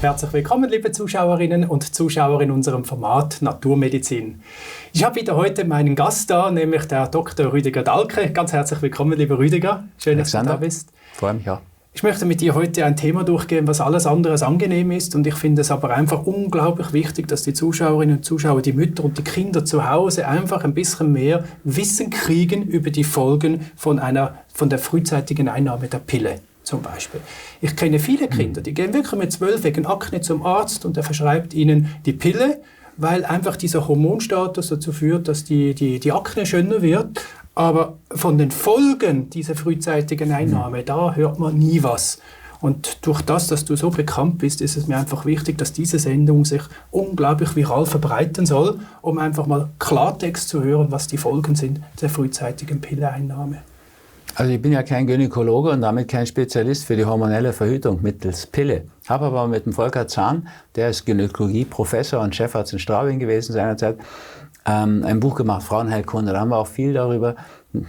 Herzlich willkommen, liebe Zuschauerinnen und Zuschauer in unserem Format Naturmedizin. Ich habe wieder heute meinen Gast da, nämlich der Dr. Rüdiger Dahlke. Ganz herzlich willkommen, lieber Rüdiger. Schön, dass du da bist. Freue mich auch. Ich möchte mit dir heute ein Thema durchgehen, was alles andere als angenehm ist. Und ich finde es aber einfach unglaublich wichtig, dass die Zuschauerinnen und Zuschauer, die Mütter und die Kinder zu Hause einfach ein bisschen mehr Wissen kriegen über die Folgen von der frühzeitigen Einnahme der Pille. Zum Beispiel. Ich kenne viele Kinder, die gehen wirklich mit 12 wegen Akne zum Arzt und er verschreibt ihnen die Pille, weil einfach dieser Hormonstatus dazu führt, dass die Akne schöner wird. Aber von den Folgen dieser frühzeitigen Einnahme, da hört man nie was. Und durch das, dass du so bekannt bist, ist es mir einfach wichtig, dass diese Sendung sich unglaublich viral verbreiten soll, um einfach mal Klartext zu hören, was die Folgen sind der frühzeitigen Pilleeinnahme. Also ich bin ja kein Gynäkologe und damit kein Spezialist für die hormonelle Verhütung mittels Pille. Habe aber mit dem Volker Zahn, der ist Gynäkologie-Professor und Chefarzt in Straubing gewesen seinerzeit, ein Buch gemacht, Frauenheilkunde. Da haben wir auch viel darüber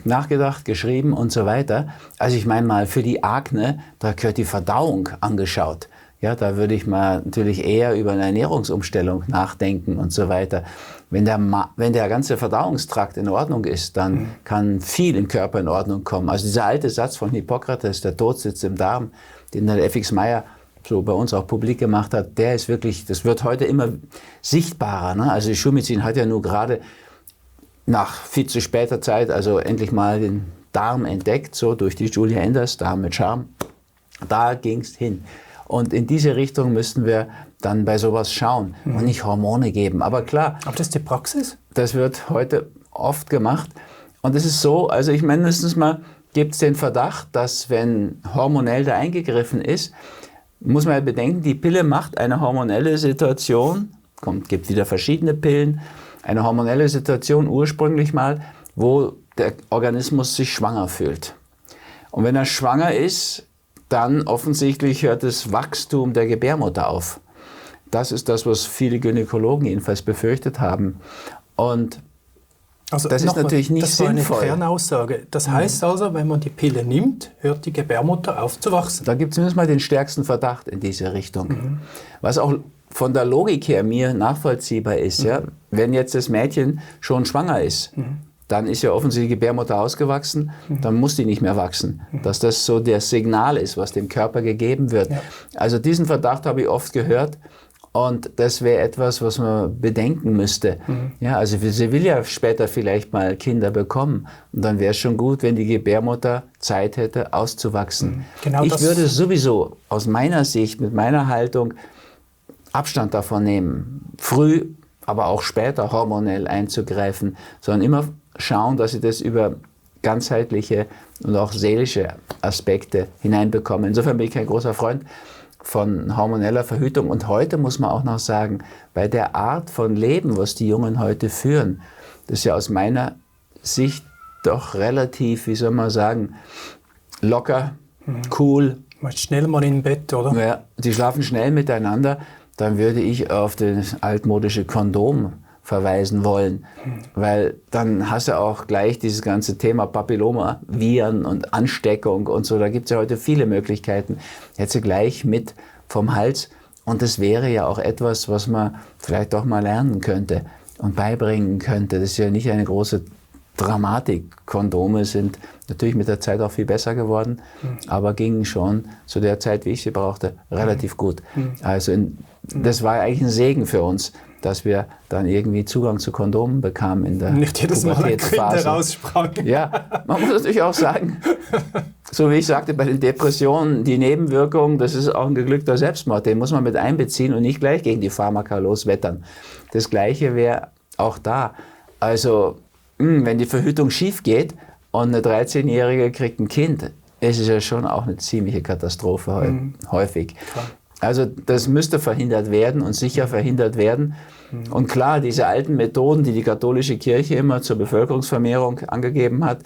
nachgedacht, geschrieben und so weiter. Also ich meine mal, für die Akne, da gehört die Verdauung angeschaut. Ja, da würde ich mal natürlich eher über eine Ernährungsumstellung nachdenken und so weiter. Wenn der ganze Verdauungstrakt in Ordnung ist, dann kann viel im Körper in Ordnung kommen. Also dieser alte Satz von Hippokrates, der Tod sitzt im Darm, den der F.X. Meyer so bei uns auch publik gemacht hat, der ist wirklich, das wird heute immer sichtbarer. Ne? Also die Schulmedizin hat ja nur gerade nach viel zu später Zeit, also endlich mal den Darm entdeckt, so durch die Julia Enders, Darm mit Charme. Da ging es hin. Und in diese Richtung müssten wir dann bei sowas schauen und nicht Hormone geben. Aber klar. Aber das ist die Praxis? Das wird heute oft gemacht. Und es ist so, also ich meine, mindestens mal gibt es den Verdacht, dass wenn hormonell da eingegriffen ist, muss man ja bedenken, die Pille macht eine hormonelle Situation, gibt wieder verschiedene Pillen, eine hormonelle Situation ursprünglich mal, wo der Organismus sich schwanger fühlt. Und wenn er schwanger ist, dann offensichtlich hört das Wachstum der Gebärmutter auf. Das ist das, was viele Gynäkologen jedenfalls befürchtet haben. Und also das ist natürlich nicht sinnvoll. Das war eine Kernaussage. Das heißt also, wenn man die Pille nimmt, hört die Gebärmutter auf zu wachsen. Da gibt es zumindest mal den stärksten Verdacht in diese Richtung. Was auch von der Logik her mir nachvollziehbar ist. Ja? Wenn jetzt das Mädchen schon schwanger ist, dann ist ja offensichtlich die Gebärmutter ausgewachsen, dann muss die nicht mehr wachsen. Dass das so das Signal ist, was dem Körper gegeben wird. Ja. Also diesen Verdacht habe ich oft gehört und das wäre etwas, was man bedenken müsste. Ja, also sie will ja später vielleicht mal Kinder bekommen und dann wäre es schon gut, wenn die Gebärmutter Zeit hätte, auszuwachsen. Genau, ich würde sowieso aus meiner Sicht, mit meiner Haltung Abstand davon nehmen, früh, aber auch später hormonell einzugreifen, sondern immer schauen, dass sie das über ganzheitliche und auch seelische Aspekte hineinbekommen. Insofern bin ich kein großer Freund von hormoneller Verhütung. Und heute muss man auch noch sagen, bei der Art von Leben, was die Jungen heute führen, das ist ja aus meiner Sicht doch relativ, wie soll man sagen, locker, cool. Schnell mal im Bett, oder? Ja, die schlafen schnell miteinander. Dann würde ich auf das altmodische Kondom verweisen wollen, weil dann hast du auch gleich dieses ganze Thema Papilloma, Viren und Ansteckung und so, da gibt es ja heute viele Möglichkeiten, hättest du gleich mit vom Hals und das wäre ja auch etwas, was man vielleicht doch mal lernen könnte und beibringen könnte. Das ist ja nicht eine große Dramatik. Kondome sind natürlich mit der Zeit auch viel besser geworden, aber gingen schon zu der Zeit, wie ich sie brauchte, relativ gut. Also das war eigentlich ein Segen für uns, dass wir dann irgendwie Zugang zu Kondomen bekamen in der nicht jedes Mal ein Kind heraussprang. Ja, man muss natürlich auch sagen, so wie ich sagte, bei den Depressionen, die Nebenwirkung, das ist auch ein geglückter Selbstmord, den muss man mit einbeziehen und nicht gleich gegen die Pharmaka loswettern. Das Gleiche wäre auch da. Also, wenn die Verhütung schief geht und eine 13-Jährige kriegt ein Kind, ist es ja schon auch eine ziemliche Katastrophe häufig. Klar. Also das müsste verhindert werden und sicher verhindert werden. Und klar, diese alten Methoden, die die katholische Kirche immer zur Bevölkerungsvermehrung angegeben hat,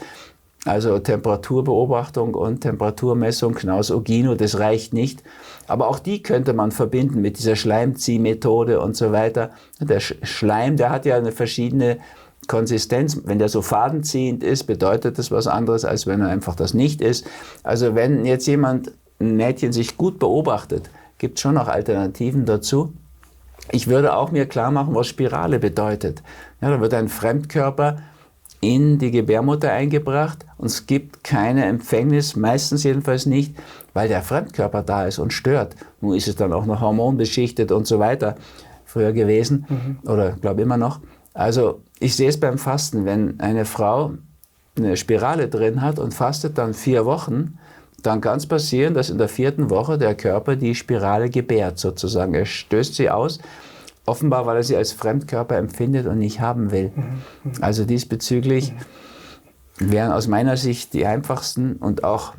also Temperaturbeobachtung und Temperaturmessung, Knaus-Ogino, das reicht nicht. Aber auch die könnte man verbinden mit dieser Schleimziehmethode und so weiter. Der Schleim, der hat ja eine verschiedene Konsistenz. Wenn der so fadenziehend ist, bedeutet das was anderes, als wenn er einfach das nicht ist. Also wenn jetzt ein Mädchen sich gut beobachtet, gibt es schon noch Alternativen dazu. Ich würde auch mir klar machen, was Spirale bedeutet. Ja, da wird ein Fremdkörper in die Gebärmutter eingebracht und es gibt keine Empfängnis, meistens jedenfalls nicht, weil der Fremdkörper da ist und stört. Nun ist es dann auch noch hormonbeschichtet und so weiter früher gewesen oder glaube immer noch. Also ich sehe es beim Fasten, wenn eine Frau eine Spirale drin hat und fastet dann 4 Wochen, dann kann es passieren, dass in der 4. Woche der Körper die Spirale gebärt sozusagen. Er stößt sie aus, offenbar weil er sie als Fremdkörper empfindet und nicht haben will. Also diesbezüglich wären aus meiner Sicht die einfachsten und auch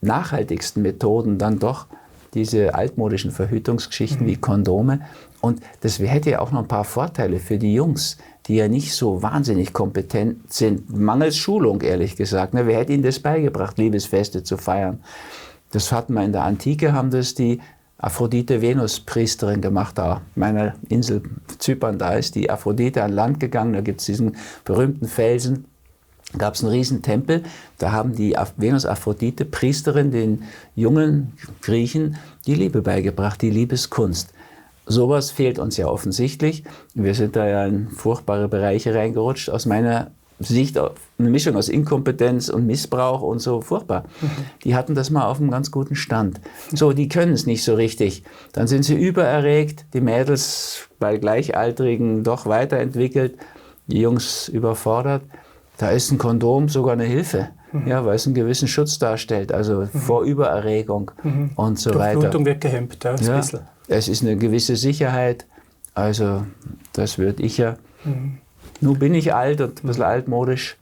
nachhaltigsten Methoden dann doch diese altmodischen Verhütungsgeschichten wie Kondome. Und das hätte ja auch noch ein paar Vorteile für die Jungs, die ja nicht so wahnsinnig kompetent sind, mangels Schulung, ehrlich gesagt. Wer hätte ihnen das beigebracht, Liebesfeste zu feiern? Das hatten wir in der Antike, haben das die Aphrodite-Venus-Priesterin gemacht. Da meiner Insel Zypern, da ist die Aphrodite an Land gegangen, da gibt es diesen berühmten Felsen. Gab es einen riesen Tempel, da haben die Venus-Aphrodite-Priesterin den jungen Griechen die Liebe beigebracht, die Liebeskunst. Sowas fehlt uns ja offensichtlich. Wir sind da ja in furchtbare Bereiche reingerutscht. Aus meiner Sicht eine Mischung aus Inkompetenz und Missbrauch und so furchtbar. Die hatten das mal auf einem ganz guten Stand. So, die können es nicht so richtig. Dann sind sie übererregt, die Mädels bei Gleichaltrigen doch weiterentwickelt, die Jungs überfordert. Da ist ein Kondom sogar eine Hilfe, ja, weil es einen gewissen Schutz darstellt, also vor Übererregung und so weiter. Die Blutung wird gehemmt, ja, ja, es ist eine gewisse Sicherheit, also das würde ich ja, nun bin ich alt und ein bisschen altmodisch,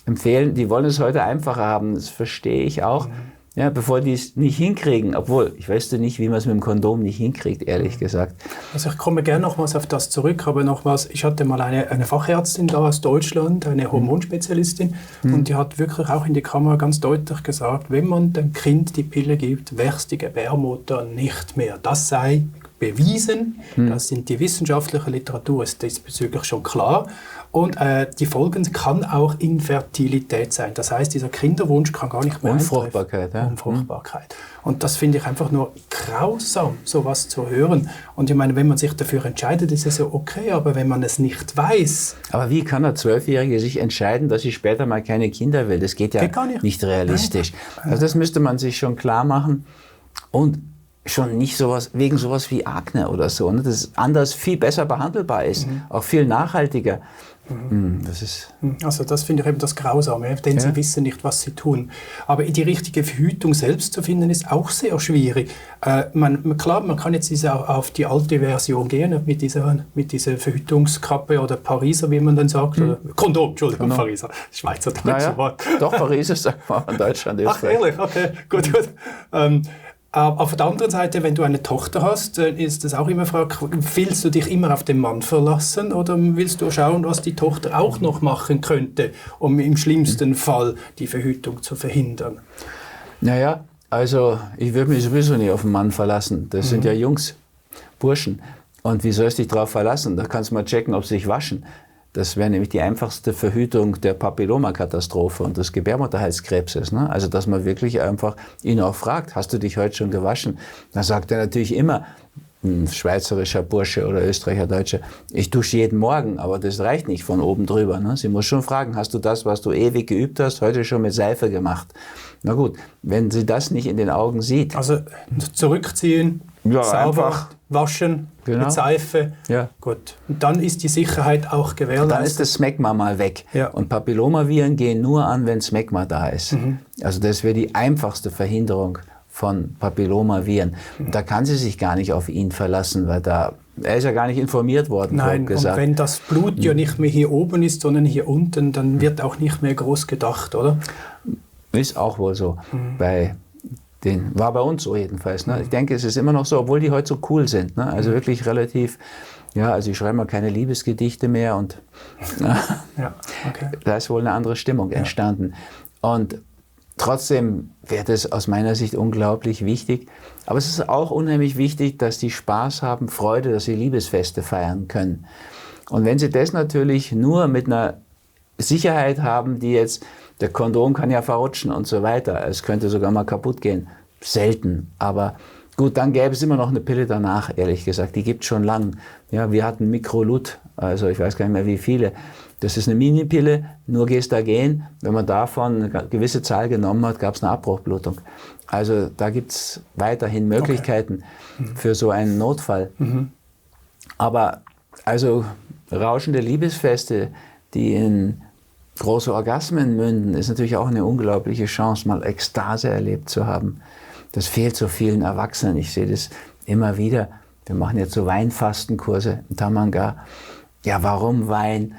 empfehlen. Die wollen es heute einfacher haben, das verstehe ich auch. Ja, bevor die es nicht hinkriegen, obwohl, ich weiß nicht, wie man es mit dem Kondom nicht hinkriegt, ehrlich gesagt. Also ich komme gerne nochmals auf das zurück, aber nochmals, ich hatte mal eine Fachärztin da aus Deutschland, eine Hormonspezialistin, und die hat wirklich auch in die Kamera ganz deutlich gesagt, wenn man dem Kind die Pille gibt, wächst die Gebärmutter nicht mehr. Das sei bewiesen, das sind die wissenschaftliche Literatur, ist diesbezüglich schon klar. Und die Folgen kann auch Infertilität sein. Das heißt, dieser Kinderwunsch kann gar nicht mehr Unfruchtbarkeit. Ja. Unfruchtbarkeit. Und das finde ich einfach nur grausam, sowas zu hören. Und ich meine, wenn man sich dafür entscheidet, ist es ja okay, aber wenn man es nicht weiß... Aber wie kann eine 12-Jährige sich entscheiden, dass sie später mal keine Kinder will? Das geht ja nicht realistisch. Also das müsste man sich schon klar machen. Und schon nicht wegen sowas wie Akne oder so, ne? Das anders viel besser behandelbar ist, auch viel nachhaltiger. Also das finde ich eben das Grausame, denn sie wissen nicht, was sie tun. Aber die richtige Verhütung selbst zu finden, ist auch sehr schwierig. Man kann jetzt auf die alte Version gehen, mit dieser Verhütungskappe oder Pariser, wie man dann sagt. Oder Kondom, Entschuldigung, Pariser, Schweizer deutsche Wort. Doch, Pariser sagt man in Deutschland. Ach, ehrlich, okay, gut. Auf der anderen Seite, wenn du eine Tochter hast, ist das auch immer Frage, willst du dich immer auf den Mann verlassen oder willst du schauen, was die Tochter auch noch machen könnte, um im schlimmsten Fall die Verhütung zu verhindern? Naja, also ich würde mich sowieso nicht auf den Mann verlassen. Das sind ja Jungs, Burschen. Und wie sollst du dich darauf verlassen? Da kannst du mal checken, ob sie sich waschen. Das wäre nämlich die einfachste Verhütung der Papillomakatastrophe und des Gebärmutterhalskrebses. Ne? Also, dass man wirklich einfach ihn auch fragt, hast du dich heute schon gewaschen? Dann sagt er natürlich immer, ein schweizerischer Bursche oder Österreicher Deutscher, ich dusche jeden Morgen, aber das reicht nicht von oben drüber. Ne? Sie muss schon fragen, hast du das, was du ewig geübt hast, heute schon mit Seife gemacht? Na gut, wenn sie das nicht in den Augen sieht. Also zurückziehen, sauber einfach waschen, mit Seife. Ja. Gut. Und dann ist die Sicherheit auch gewährleistet. Dann ist das Smegma mal weg. Ja. Und Papillomaviren gehen nur an, wenn Smegma da ist. Also das wäre die einfachste Verhinderung von Papillomaviren. Da kann sie sich gar nicht auf ihn verlassen, weil er ist ja gar nicht informiert worden. Nein, und wenn das Blut ja nicht mehr hier oben ist, sondern hier unten, dann wird auch nicht mehr groß gedacht, oder? Ist auch wohl so. War bei uns so jedenfalls. Ne? Ich denke, es ist immer noch so, obwohl die heute so cool sind. Ne? Also wirklich relativ, also ich schreibe mal keine Liebesgedichte mehr und da ist wohl eine andere Stimmung entstanden. Und trotzdem wäre das aus meiner Sicht unglaublich wichtig. Aber es ist auch unheimlich wichtig, dass die Spaß haben, Freude, dass sie Liebesfeste feiern können. Und wenn sie das natürlich nur mit einer Sicherheit haben, die jetzt, der Kondom kann ja verrutschen und so weiter, es könnte sogar mal kaputt gehen, selten, aber Gut, dann gäbe es immer noch eine Pille danach, ehrlich gesagt. Die gibt es schon lang. Ja, wir hatten Microlut, also ich weiß gar nicht mehr wie viele. Das ist eine Minipille, nur Gestagen. Wenn man davon eine gewisse Zahl genommen hat, gab es eine Abbruchblutung. Also da gibt es weiterhin Möglichkeiten für so einen Notfall. Aber also rauschende Liebesfeste, die in große Orgasmen münden, ist natürlich auch eine unglaubliche Chance, mal Ekstase erlebt zu haben. Das fehlt so vielen Erwachsenen. Ich sehe das immer wieder. Wir machen jetzt so Weinfastenkurse in Tamanga. Ja, warum Wein?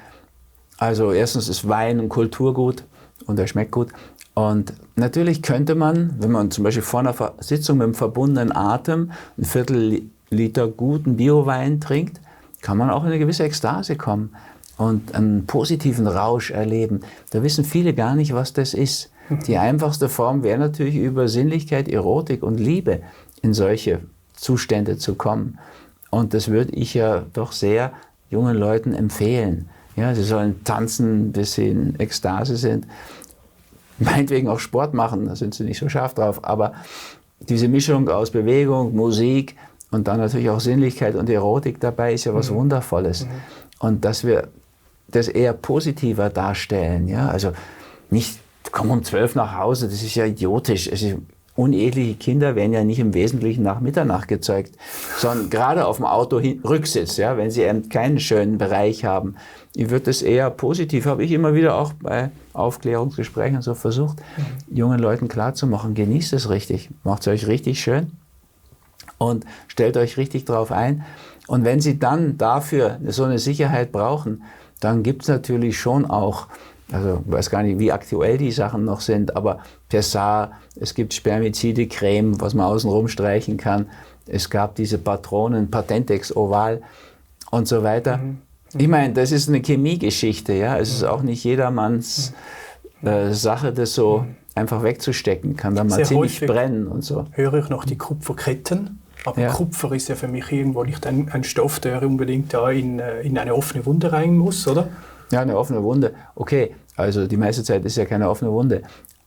Also erstens ist Wein ein Kulturgut und er schmeckt gut. Und natürlich könnte man, wenn man zum Beispiel vor einer Sitzung mit einem verbundenen Atem ein Viertel-Liter guten Biowein trinkt, kann man auch in eine gewisse Ekstase kommen und einen positiven Rausch erleben. Da wissen viele gar nicht, was das ist. Die einfachste Form wäre natürlich über Sinnlichkeit, Erotik und Liebe in solche Zustände zu kommen. Und das würde ich ja doch sehr jungen Leuten empfehlen. Ja, sie sollen tanzen, bis sie in Ekstase sind. Meinetwegen auch Sport machen, da sind sie nicht so scharf drauf. Aber diese Mischung aus Bewegung, Musik und dann natürlich auch Sinnlichkeit und Erotik dabei ist ja was Wundervolles. Und dass wir das eher positiver darstellen. Ja? Also nicht, komm um 12 nach Hause, das ist ja idiotisch. Uneheliche Kinder werden ja nicht im Wesentlichen nach Mitternacht gezeugt, sondern gerade auf dem Auto-Rücksitz, ja, wenn sie eben keinen schönen Bereich haben. Ich würde das eher positiv, habe ich immer wieder auch bei Aufklärungsgesprächen so versucht, jungen Leuten klarzumachen, genießt es richtig, macht es euch richtig schön und stellt euch richtig drauf ein. Und wenn sie dann dafür so eine Sicherheit brauchen, dann gibt es natürlich schon auch, also ich weiß gar nicht, wie aktuell die Sachen noch sind, aber Pessar, es gibt Spermizide-Creme, was man außenrum streichen kann. Es gab diese Patronen, Patentex Oval und so weiter. Ich meine, das ist eine Chemiegeschichte, ja. Es ist auch nicht jedermanns Sache, das so einfach wegzustecken. Kann dann mal Sehr ziemlich häufig brennen und so. Höre ich noch die Kupferketten. Aber Ja. Kupfer ist ja für mich irgendwo nicht ein Stoff, der unbedingt da in eine offene Wunde rein muss, oder? Ja, eine offene Wunde. Okay, also die meiste Zeit ist ja keine offene Wunde.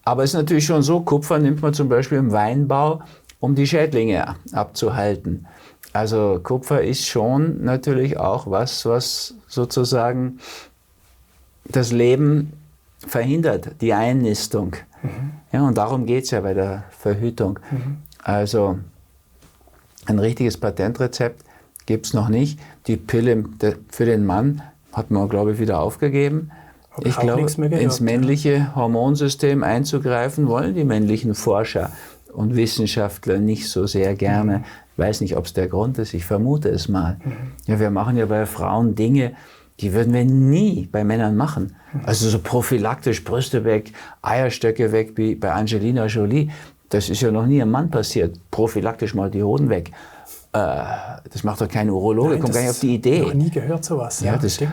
Aber es ist natürlich schon so, Kupfer nimmt man zum Beispiel im Weinbau, um die Schädlinge abzuhalten. Also Kupfer ist schon natürlich auch was sozusagen das Leben verhindert, die Einnistung. Ja, und darum geht es ja bei der Verhütung. Also ein richtiges Patentrezept gibt es noch nicht. Die Pille für den Mann hat man, glaube ich, wieder aufgegeben. Ich glaube, ins männliche Hormonsystem einzugreifen wollen die männlichen Forscher und Wissenschaftler nicht so sehr gerne. Ich weiß nicht, ob es der Grund ist, ich vermute es mal. Ja, wir machen ja bei Frauen Dinge, die würden wir nie bei Männern machen. Also so prophylaktisch Brüste weg, Eierstöcke weg, wie bei Angelina Jolie. Das ist ja noch nie einem Mann passiert. Prophylaktisch mal die Hoden weg. Das macht doch kein Urologe, kommt gar nicht auf die Idee. Ich habe noch nie gehört sowas. Ja, das stimmt.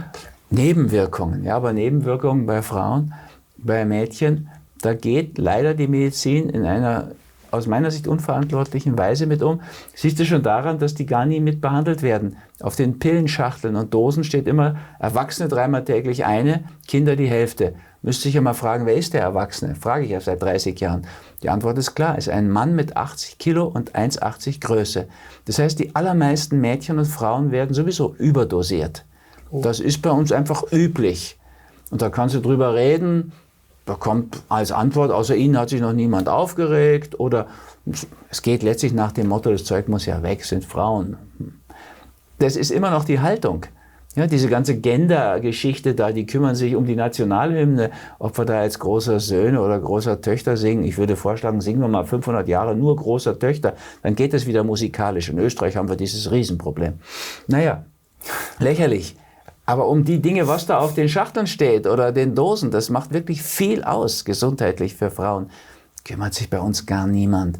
Nebenwirkungen, ja, aber Nebenwirkungen bei Frauen, bei Mädchen, da geht leider die Medizin in einer aus meiner Sicht unverantwortlichen Weise mit um. Siehst du schon daran, dass die gar nie mit behandelt werden. Auf den Pillenschachteln und Dosen steht immer, Erwachsene 3-mal täglich eine, Kinder die Hälfte. Müsste ich ja mal fragen, wer ist der Erwachsene? Frage ich ja seit 30 Jahren. Die Antwort ist klar, ist ein Mann mit 80 Kilo und 1,80 Größe. Das heißt, die allermeisten Mädchen und Frauen werden sowieso überdosiert. Das ist bei uns einfach üblich. Und da kannst du drüber reden, da kommt als Antwort, außer Ihnen hat sich noch niemand aufgeregt. Oder es geht letztlich nach dem Motto, das Zeug muss ja weg, sind Frauen. Das ist immer noch die Haltung. Ja, diese ganze Gender-Geschichte da, die kümmern sich um die Nationalhymne, ob wir da als großer Söhne oder großer Töchter singen. Ich würde vorschlagen, singen wir mal 500 Jahre nur großer Töchter, dann geht es wieder musikalisch. In Österreich haben wir dieses Riesenproblem. Naja, lächerlich. Aber um die Dinge, was da auf den Schachteln steht oder den Dosen, das macht wirklich viel aus, gesundheitlich für Frauen. Kümmert sich bei uns gar niemand.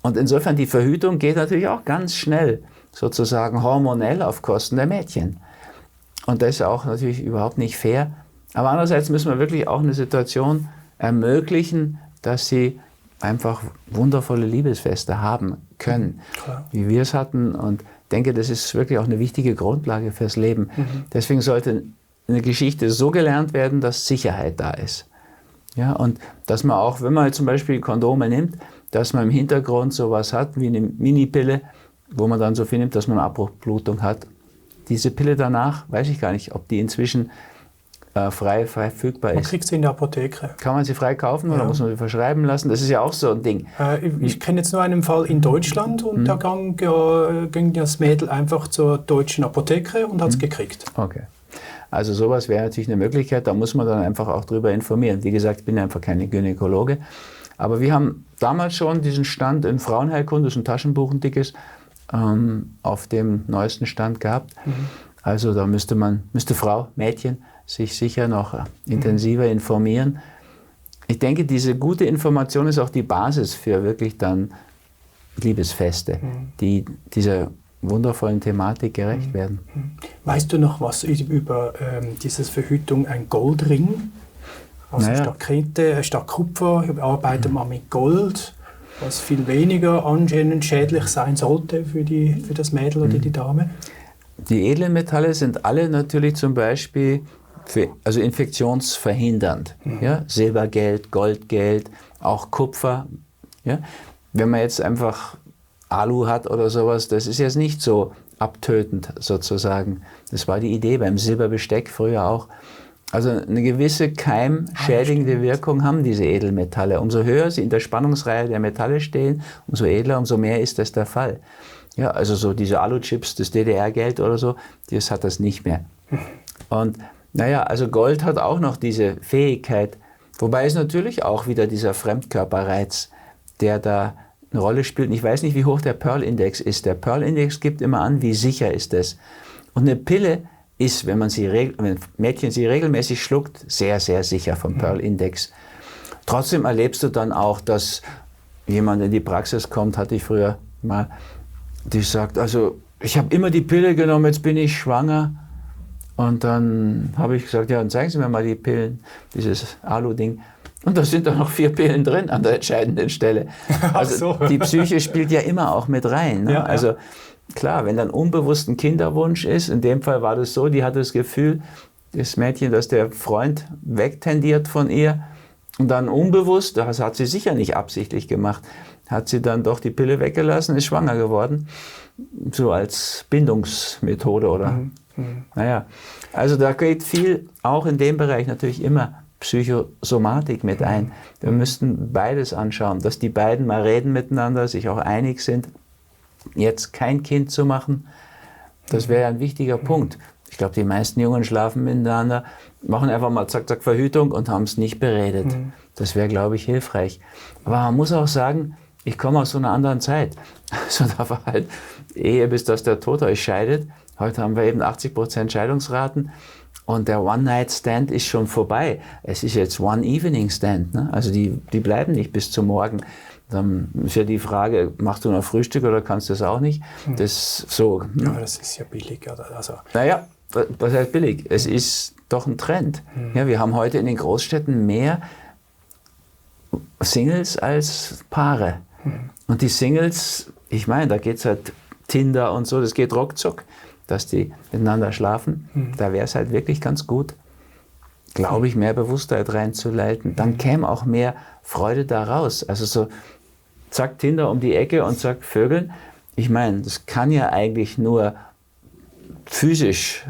Und insofern, die Verhütung geht natürlich auch ganz schnell, sozusagen hormonell auf Kosten der Mädchen. Und das ist auch natürlich überhaupt nicht fair. Aber andererseits müssen wir wirklich auch eine Situation ermöglichen, dass sie einfach wundervolle Liebesfeste haben können, wie wir es hatten. Und ich denke, das ist wirklich auch eine wichtige Grundlage fürs Leben. Deswegen sollte eine Geschichte so gelernt werden, dass Sicherheit da ist. Ja, und dass man auch, wenn man zum Beispiel Kondome nimmt, dass man im Hintergrund sowas hat wie eine Minipille, wo man dann so viel nimmt, dass man eine Abbruchblutung hat. Diese Pille danach, weiß ich gar nicht, ob die inzwischen frei verfügbar ist. Man kriegt sie in der Apotheke. Kann man sie frei kaufen oder muss man sie verschreiben lassen? Das ist ja auch so ein Ding. Ich kenne jetzt nur einen Fall in Deutschland und da ging das Mädel einfach zur deutschen Apotheke und hat es gekriegt. Okay. Also sowas wäre natürlich eine Möglichkeit, da muss man dann einfach auch drüber informieren. Wie gesagt, ich bin einfach keine Gynäkologe. Aber wir haben damals schon diesen Stand in Frauenheilkunde, das ist ein Taschenbuch, ein dickes, auf dem neuesten Stand gehabt. Also da müsste Frau, Mädchen sich sicher noch intensiver informieren. Ich denke, diese gute Information ist auch die Basis für wirklich dann Liebesfeste, die dieser wundervollen Thematik gerecht werden. Weißt du noch was über dieses Verhütung, ein Goldring? Also statt Krete, statt Kupfer arbeitet man mit Gold, was viel weniger anscheinend schädlich sein sollte für das Mädel oder die Dame. Die edlen Metalle sind alle natürlich zum Beispiel also infektionsverhindernd. Ja? Silbergeld, Goldgeld, auch Kupfer. Ja? Wenn man jetzt einfach Alu hat oder sowas, das ist jetzt nicht so abtötend sozusagen. Das war die Idee beim Silberbesteck früher auch. Also eine gewisse keimschädigende Wirkung haben diese Edelmetalle. Umso höher sie in der Spannungsreihe der Metalle stehen, umso edler, umso mehr ist das der Fall. Ja, also so diese Alu-Chips, das DDR-Geld oder so, das hat das nicht mehr. Und naja, also Gold hat auch noch diese Fähigkeit, wobei es natürlich auch wieder dieser Fremdkörperreiz, der da eine Rolle spielt. Und ich weiß nicht, wie hoch der Pearl-Index ist. Der Pearl-Index gibt immer an, wie sicher ist es. Und eine Pille ist, wenn ein Mädchen sie regelmäßig schluckt, sehr, sehr sicher vom Pearl-Index. Trotzdem erlebst du dann auch, dass jemand in die Praxis kommt, hatte ich früher mal, die sagt, also ich habe immer die Pille genommen, jetzt bin ich schwanger. Und dann habe ich gesagt, ja, dann zeigen Sie mir mal die Pillen, dieses Alu-Ding. Und da sind dann noch 4 Pillen drin an der entscheidenden Stelle. Also die Psyche spielt ja immer auch mit rein. Ne? Also klar, wenn dann unbewusst ein Kinderwunsch ist, in dem Fall war das so, die hatte das Gefühl, das Mädchen, dass der Freund wegtendiert von ihr und dann unbewusst, das hat sie sicher nicht absichtlich gemacht, hat sie dann doch die Pille weggelassen, ist schwanger geworden, so als Bindungsmethode oder naja, also da geht viel auch in dem Bereich natürlich immer Psychosomatik mit ein. Wir müssten beides anschauen, dass die beiden mal reden miteinander, sich auch einig sind, jetzt kein Kind zu machen. Das wäre ein wichtiger Punkt. Ich glaube, die meisten Jungen schlafen miteinander, machen einfach mal zack, zack Verhütung und haben es nicht beredet. Das wäre, glaube ich, hilfreich. Aber man muss auch sagen, ich komme aus so einer anderen Zeit. Also da war halt Ehe, bis dass der Tod euch scheidet. Heute haben wir eben 80% Scheidungsraten und der One-Night-Stand ist schon vorbei. Es ist jetzt One-Evening-Stand. Ne? Also die bleiben nicht bis zum Morgen. Dann ist ja die Frage, machst du noch Frühstück oder kannst du das auch nicht? Das so. Ja, das ist ja billig. Also. Naja, was heißt billig? Es ist doch ein Trend. Ja, wir haben heute in den Großstädten mehr Singles als Paare. Und die Singles, ich meine, da geht es halt Tinder und so, das geht ruckzuck, dass die miteinander schlafen. Da wäre es halt wirklich ganz gut, glaube ich, mehr Bewusstheit reinzuleiten. Dann käme auch mehr Freude da raus. Also so, zack, Tinder um die Ecke und zack, Vögeln. Ich meine, das kann ja eigentlich nur physisch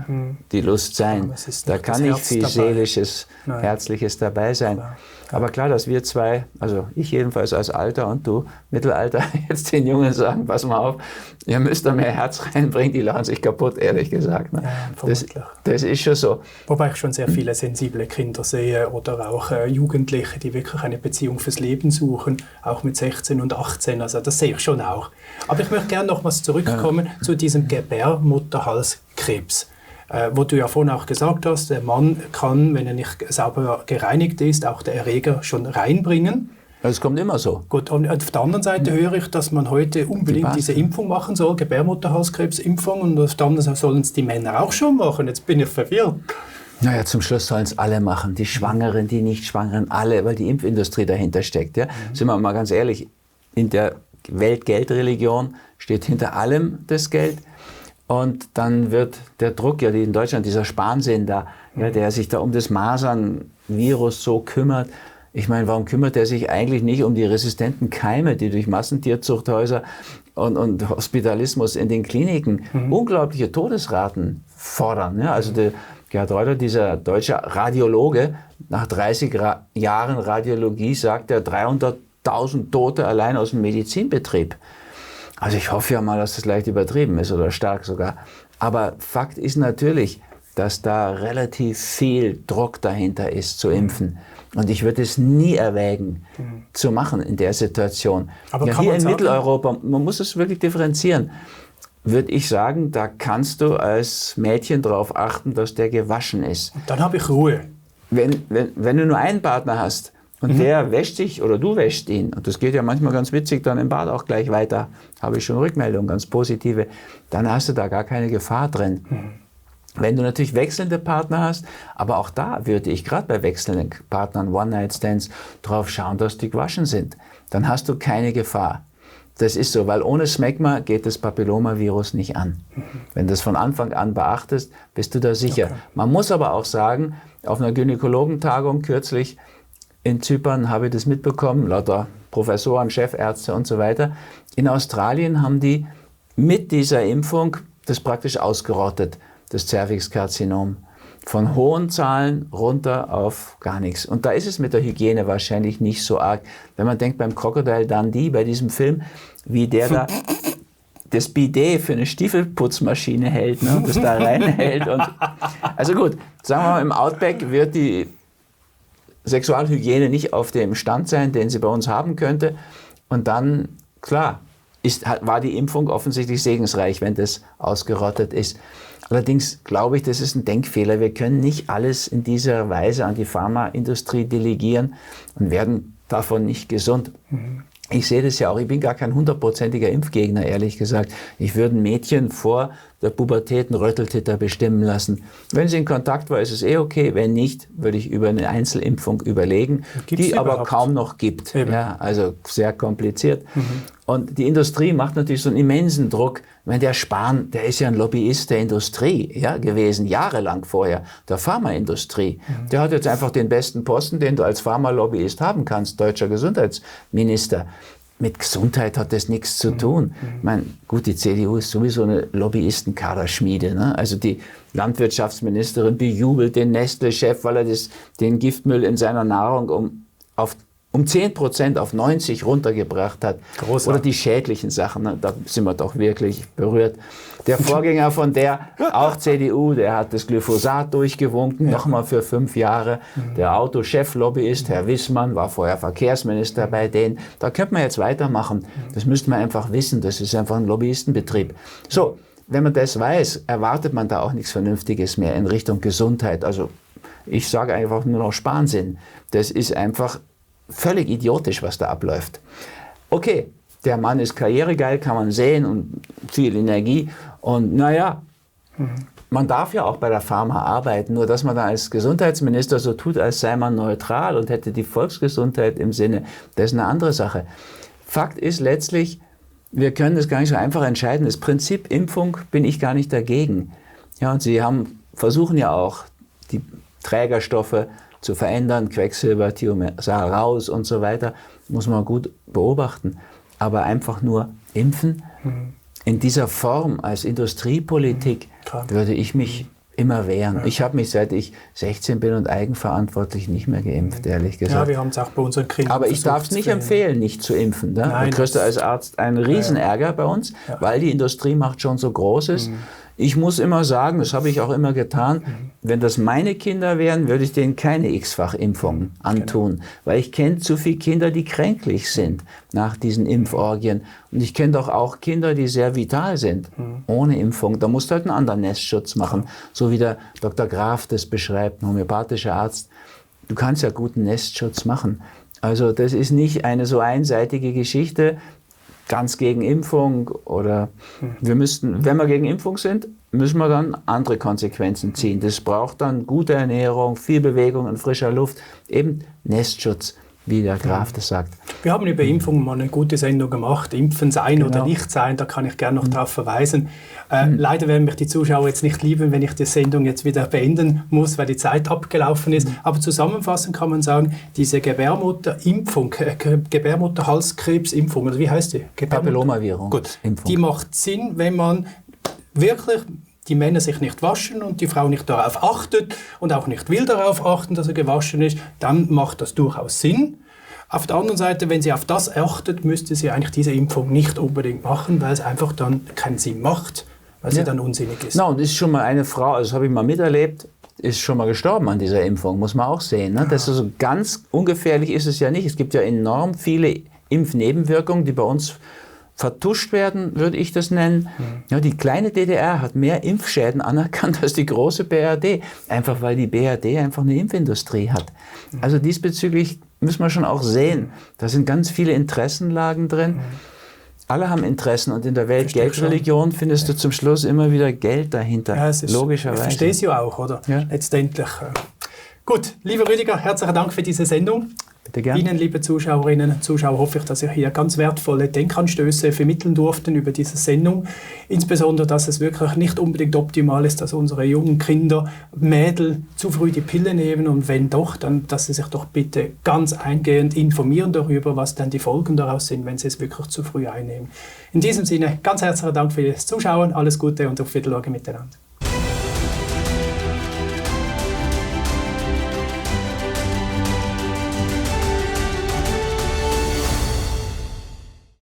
die Lust sein. Da kann nicht viel dabei. Seelisches, Herzliches dabei sein. Klar. Aber klar, dass wir zwei, also ich jedenfalls als Alter und du Mittelalter, jetzt den Jungen sagen, pass mal auf, ihr müsst da mehr Herz reinbringen, die lachen sich kaputt, ehrlich gesagt. Ne? Ja, das ist schon so. Wobei ich schon sehr viele sensible Kinder sehe oder auch Jugendliche, die wirklich eine Beziehung fürs Leben suchen, auch mit 16 und 18, also das sehe ich schon auch. Aber ich möchte gerne noch was zurückkommen zu diesem Gebärmutterhalskrebs. Wo du ja vorhin auch gesagt hast, der Mann kann, wenn er nicht sauber gereinigt ist, auch der Erreger schon reinbringen. Es kommt immer so. Gut, und auf der anderen Seite höre ich, dass man heute unbedingt diese Impfung machen soll, Gebärmutterhalskrebsimpfung, und auf der anderen Seite sollen es die Männer auch schon machen. Jetzt bin ich verwirrt. Naja, zum Schluss sollen es alle machen, die Schwangeren, die Nicht-Schwangeren, alle, weil die Impfindustrie dahinter steckt. Ja? Sind wir mal ganz ehrlich, in der Weltgeldreligion steht hinter allem das Geld. Und dann wird der Druck, ja in Deutschland, dieser Spansinn da, ja, der sich da um das Masern-Virus so kümmert, Ich meine, warum kümmert er sich eigentlich nicht um die resistenten Keime, die durch Massentierzuchthäuser und Hospitalismus in den Kliniken unglaubliche Todesraten fordern? Ja, also der Gerhard Reuter, dieser deutsche Radiologe, nach 30 Jahren Radiologie sagt er 300.000 Tote allein aus dem Medizinbetrieb. Also ich hoffe ja mal, dass das leicht übertrieben ist oder stark sogar. Aber Fakt ist natürlich, dass da relativ viel Druck dahinter ist, zu impfen. Und ich würde es nie erwägen, zu machen in der Situation. Aber ja, hier in Mitteleuropa, man muss es wirklich differenzieren, würde ich sagen, da kannst du als Mädchen darauf achten, dass der gewaschen ist. Dann habe ich Ruhe. Wenn du nur einen Partner hast und der wäscht sich oder du wäschst ihn, und das geht ja manchmal ganz witzig dann im Bad auch gleich weiter, habe ich schon Rückmeldungen, ganz positive, dann hast du da gar keine Gefahr drin. Wenn du natürlich wechselnde Partner hast, aber auch da würde ich gerade bei wechselnden Partnern, One-Night-Stands, drauf schauen, dass die gewaschen sind. Dann hast du keine Gefahr. Das ist so, weil ohne Smegma geht das Papillomavirus nicht an. Wenn du das von Anfang an beachtest, bist du da sicher. Okay. Man muss aber auch sagen, auf einer Gynäkologentagung kürzlich in Zypern habe ich das mitbekommen, lauter Professoren, Chefärzte und so weiter. In Australien haben die mit dieser Impfung das praktisch ausgerottet, das Zervixkarzinom. Von hohen Zahlen runter auf gar nichts. Und da ist es mit der Hygiene wahrscheinlich nicht so arg. Wenn man denkt beim Crocodile Dundee, bei diesem Film, wie der da das Bidet für eine Stiefelputzmaschine hält, ne, das da reinhält. Und also gut, sagen wir mal, im Outback wird die Sexualhygiene nicht auf dem Stand sein, den sie bei uns haben könnte. Und dann, klar, war die Impfung offensichtlich segensreich, wenn das ausgerottet ist. Allerdings glaube ich, das ist ein Denkfehler. Wir können nicht alles in dieser Weise an die Pharmaindustrie delegieren und werden davon nicht gesund. Ich sehe das ja auch, ich bin gar kein 100%iger Impfgegner, ehrlich gesagt. Ich würde ein Mädchen vor der Pubertät einen Rötteltitter bestimmen lassen. Wenn sie in Kontakt war, ist es okay. Wenn nicht, würde ich über eine Einzelimpfung überlegen, die aber kaum noch gibt. Ja, also sehr kompliziert. Und die Industrie macht natürlich so einen immensen Druck. Wenn der Spahn, der ist ja ein Lobbyist der Industrie gewesen, jahrelang vorher, der Pharmaindustrie. Der hat jetzt einfach den besten Posten, den du als Pharmalobbyist haben kannst, deutscher Gesundheitsminister. Mit Gesundheit hat das nichts zu tun. Ich meine, gut, die CDU ist sowieso eine Lobbyistenkaderschmiede. Ne? Also die Landwirtschaftsministerin bejubelt den Nestle-Chef, weil er den Giftmüll in seiner Nahrung um 10% auf 90 runtergebracht hat. Großartig. Oder die schädlichen Sachen, ne? Da sind wir doch wirklich berührt. Der Vorgänger von der, auch CDU, der hat das Glyphosat durchgewunken, nochmal für 5 Jahre. Der Autochef-Lobbyist, Herr Wissmann, war vorher Verkehrsminister bei denen. Da könnte man jetzt weitermachen. Das müsste man einfach wissen, das ist einfach ein Lobbyistenbetrieb. So, wenn man das weiß, erwartet man da auch nichts Vernünftiges mehr in Richtung Gesundheit. Also ich sage einfach nur noch Spahnsinn. Das ist einfach völlig idiotisch, was da abläuft. Okay, der Mann ist karrieregeil, kann man sehen und viel Energie. Und naja, man darf ja auch bei der Pharma arbeiten, nur dass man da als Gesundheitsminister so tut, als sei man neutral und hätte die Volksgesundheit im Sinne, das ist eine andere Sache. Fakt ist letztlich, wir können das gar nicht so einfach entscheiden. Das Prinzip Impfung bin ich gar nicht dagegen. Ja, und Sie versuchen ja auch, die Trägerstoffe zu verändern, Quecksilber, Thiomycin raus und so weiter, muss man gut beobachten. Aber einfach nur impfen, in dieser Form als Industriepolitik würde ich mich immer wehren. Ich habe mich, seit ich 16 bin und eigenverantwortlich, nicht mehr geimpft, ehrlich gesagt. Ja, wir haben es auch bei unseren Kindern Aber ich darf es nicht empfehlen, nicht zu impfen. Ne? Nein, du kriegst als Arzt einen Riesenärger bei uns, weil die Industriemacht schon so groß ist. Ich muss immer sagen, das habe ich auch immer getan, wenn das meine Kinder wären, würde ich denen keine X-Fach-Impfung antun. Weil ich kenne zu viele Kinder, die kränklich sind nach diesen Impforgien. Und ich kenne doch auch Kinder, die sehr vital sind, ohne Impfung. Da musst du halt einen anderen Nestschutz machen. So wie der Dr. Graf das beschreibt, ein homöopathischer Arzt. Du kannst ja guten Nestschutz machen. Also das ist nicht eine so einseitige Geschichte, ganz gegen Impfung oder wir müssten, wenn wir gegen Impfung sind, müssen wir dann andere Konsequenzen ziehen. Das braucht dann gute Ernährung, viel Bewegung und frischer Luft, eben Nestschutz. wie der Graf das sagt. Wir haben über Impfung mal eine gute Sendung gemacht, Impfen sein oder nicht sein, da kann ich gerne noch darauf verweisen. Leider werden mich die Zuschauer jetzt nicht lieben, wenn ich die Sendung jetzt wieder beenden muss, weil die Zeit abgelaufen ist. Aber zusammenfassend kann man sagen, diese Gebärmutterimpfung, Gebärmutterhalskrebsimpfung, oder wie heißt die? Papillomavirus. Gut, die macht Sinn, wenn man wirklich die Männer sich nicht waschen und die Frau nicht darauf achtet und auch nicht will darauf achten, dass er gewaschen ist, dann macht das durchaus Sinn. Auf der anderen Seite, wenn sie auf das achtet, müsste sie eigentlich diese Impfung nicht unbedingt machen, weil es einfach dann keinen Sinn macht, weil sie dann unsinnig ist. Na, und ist schon mal eine Frau, also das habe ich mal miterlebt, ist schon mal gestorben an dieser Impfung, muss man auch sehen. Ne? Das ist so ganz ungefährlich ist es ja nicht. Es gibt ja enorm viele Impfnebenwirkungen, die bei uns vertuscht werden, würde ich das nennen. Ja, die kleine DDR hat mehr Impfschäden anerkannt als die große BRD, einfach weil die BRD einfach eine Impfindustrie hat. Also diesbezüglich müssen wir schon auch sehen, da sind ganz viele Interessenlagen drin. Alle haben Interessen und in der Welt-Geld-Religion findest du zum Schluss immer wieder Geld dahinter, ja, es ist, logischerweise. Ich verstehe es ja auch, oder? Ja. Letztendlich. Gut, lieber Rüdiger, herzlichen Dank für diese Sendung. Bitte gern. Ihnen, liebe Zuschauerinnen und Zuschauer, hoffe ich, dass ihr hier ganz wertvolle Denkanstöße vermitteln durften über diese Sendung. Insbesondere, dass es wirklich nicht unbedingt optimal ist, dass unsere jungen Kinder, Mädel zu früh die Pille nehmen und wenn doch, dann, dass sie sich doch bitte ganz eingehend informieren darüber, was dann die Folgen daraus sind, wenn sie es wirklich zu früh einnehmen. In diesem Sinne, ganz herzlichen Dank für das Zuschauen, alles Gute und auf Wiedersehen miteinander.